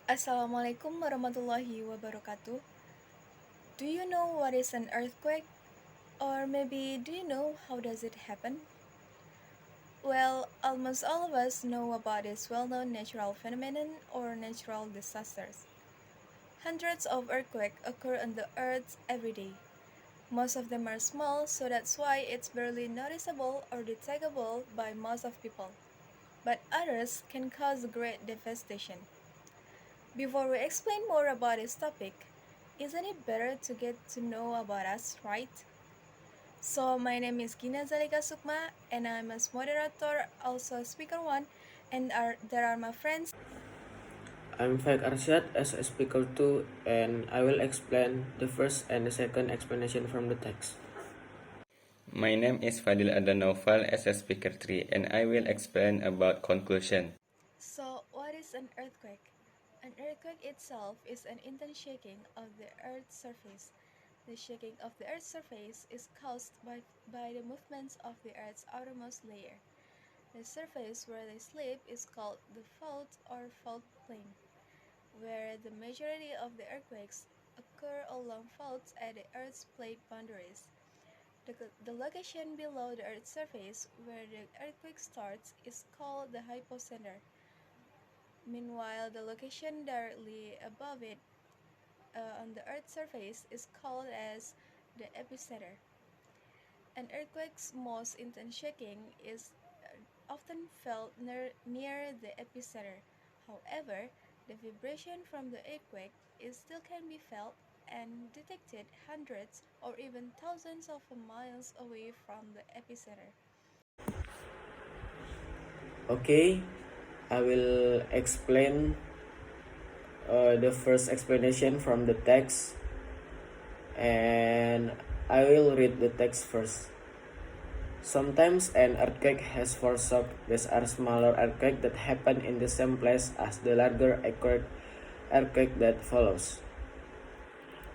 Assalamualaikum warahmatullahi wabarakatuh. Do you know what is an earthquake? Or maybe do you know how does it happen? Well, almost all of us know about this well-known natural phenomenon or natural disasters. Hundreds of earthquakes occur on the earth every day. Most of them are small, so that's why it's barely noticeable or detectable by most of people. But others can cause great devastation. Before we explain more about this topic, isn't it better to get to know about us, right? So, my name is Gina Zalika Sukma, and I'm a moderator, also speaker one, and there are my friends. I'm Fhaiq Arsyad as a speaker 2 and I will explain the first and the second explanation from the text. My name is Fadhil Adlan Naufal as a speaker 3 and I will explain about conclusion. So, what is an earthquake? An earthquake itself is an intense shaking of the Earth's surface. The shaking of the Earth's surface is caused by the movements of the Earth's outermost layer. The surface where they sleep is called the fault or fault plane, where the majority of the earthquakes occur along faults at the Earth's plate boundaries. The location below the Earth's surface where the earthquake starts is called the hypocenter. Meanwhile, the location directly above it on the Earth's surface is called as the epicenter. An earthquake's most intense shaking is often felt near the epicenter. However, the vibration from the earthquake still can be felt and detected hundreds or even thousands of miles away from the epicenter. Okay, I will explain the first explanation from the text and I will read the text first. Sometimes an earthquake has four shocks. These are smaller earthquakes that happen in the same place as the larger earthquake that follows.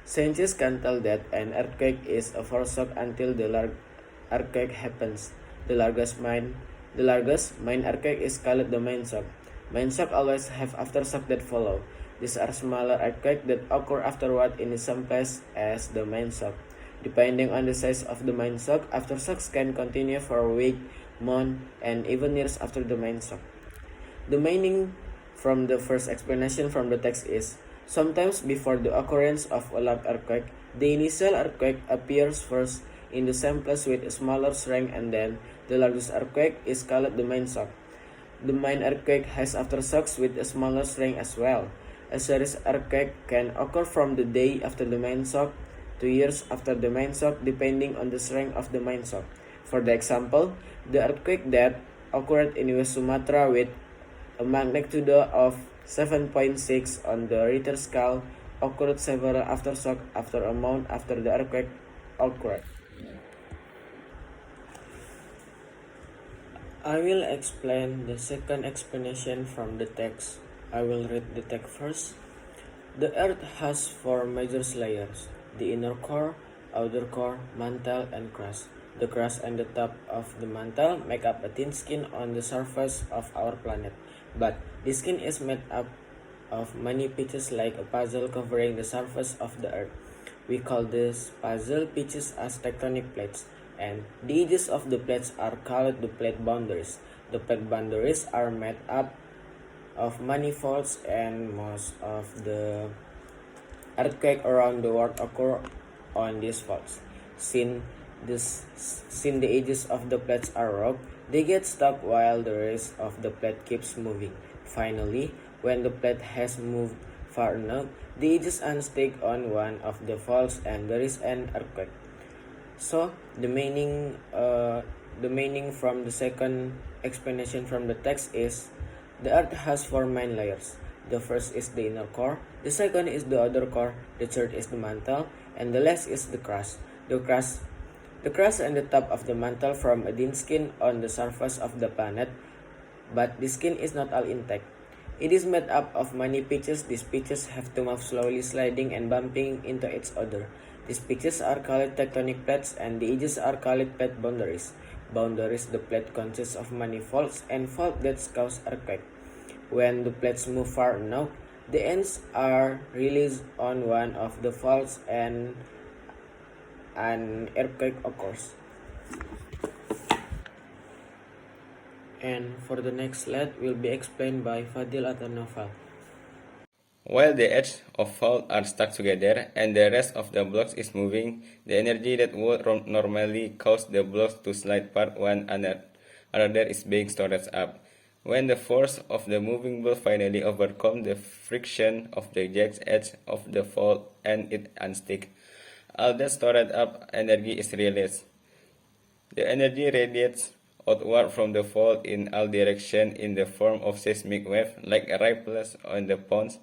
Scientists can tell that an earthquake is a foreshock until the earthquake happens. The largest main earthquake is called the main shock. Main shock always have aftershock that follow. These are smaller earthquakes that occur afterward in the same place as the main shock. Depending on the size of the main shock, aftershocks can continue for a week, month, and even years after the main shock. The meaning from the first explanation from the text is, sometimes before the occurrence of a large earthquake, the initial earthquake appears first in the same place with a smaller strength and then the largest earthquake is called the main shock. The main earthquake has aftershocks with a smaller strength as well. A series earthquake can occur from the day after the main shock to years after the main shock depending on the strength of the main shock. For the example, the earthquake that occurred in West Sumatra with a magnitude of 7.6 on the Richter scale occurred several aftershocks after a month after the earthquake occurred. I will explain the second explanation from the text. I will read the text first. The earth has four major layers: the inner core, outer core, mantle, and crust. The crust and the top of the mantle make up a thin skin on the surface of our planet, but this skin is made up of many pieces like a puzzle covering the surface of the earth. We call these puzzle pieces as tectonic plates, and the edges of the plates are called the plate boundaries. The plate boundaries are made up of many faults, and most of the earthquakes around the world occur on these faults. Since the edges of the plates are rough, they get stuck while the rest of the plate keeps moving. Finally, when the plate has moved far enough, the edges unstick on one of the faults and there is an earthquake. So the meaning from the second explanation from the text is, the earth has four main layers. The first is the inner core, the second is the outer core, the third is the mantle, and the last is the crust. The crust and the top of the mantle form a thin skin on the surface of the planet, but the skin is not all intact. It is made up of many pitches. These pitches have to move slowly, sliding and bumping into each other. These pitches are called tectonic plates and the edges are called plate boundaries. The plate consists of many faults and faults that cause earthquake. When the plates move far enough, The ants are released on one of the faults and an earthquake occurs. And for the next slide will be explained by Fadhil atau Naufal. While the edges of fault are stuck together and the rest of the blocks is moving, the energy that would normally cause the blocks to slide apart one another is being stored up. When the force of the moving block finally overcomes the friction of the jagged edge of the fault and it unstick, all that stored up energy is released. The energy radiates outward from the fault in all directions in the form of seismic wave, like ripples on the ponds.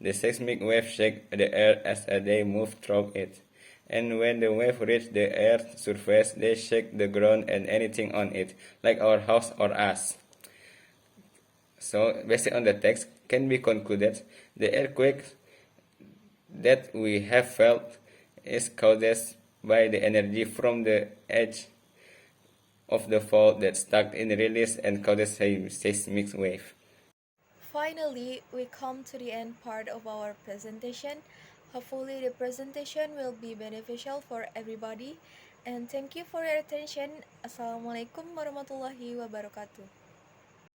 The seismic waves shake the earth as they move through it, and when the waves reach the earth's surface, they shake the ground and anything on it, like our house or us. So, based on the text, can be concluded the earthquake that we have felt is caused by the energy from the edge of the fault that stuck in release and causes a seismic wave. Finally, we come to the end part of our presentation. Hopefully, the presentation will be beneficial for everybody. And thank you for your attention. Assalamualaikum warahmatullahi wabarakatuh.